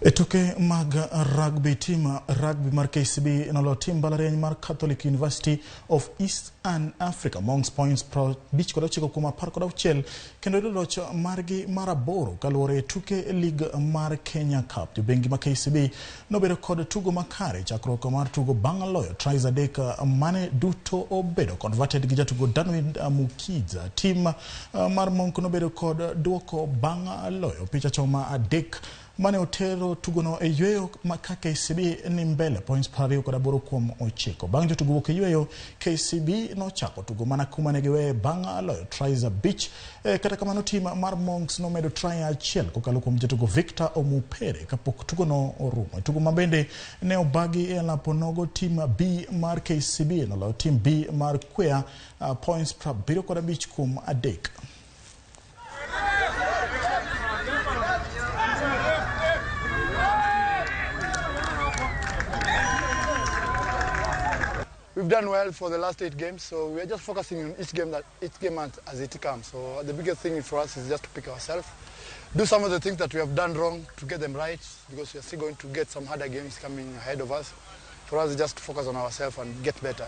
Etuke mag rugby team rugby mar KCB nolo team balariany mar Catholic University of East and Africa Monks points pro beach kod 9 kuom 16 kendo loch margi maraboro kaluore tuke league mar Kenya Cup. Jobengi ma KCB nobedo kod tugo makare chakruok mar tugo bang' loyo tries adek mane duto obedo converted gi jatugo Danwin Mukiza. Team mar Monk nobedo kod duoko bang' loyo picha choma adek mane otero tugono e yweyo maka KCB ni mbele points 28 kuom 9. Bang' jotugo wuok e yweyo, KCB nochako tugo mana kuma ne giweye bang' loyo tries abich. Kata kamano team mar Monks nomedo try achiel kokalo kuom jatugo Victor Omupere kapok tugono orumo. Tugo mabende ne obagi e laponogo team B mar KCB noloyo team B mar Kwea points 75 kuom 3. We've done well for the last 8 games, so we are just focusing on each game as it comes. So the biggest thing for us is just to pick ourselves, do some of the things that we have done wrong to get them right, because we are still going to get some harder games coming ahead of us. For us, just to focus on ourselves and get better.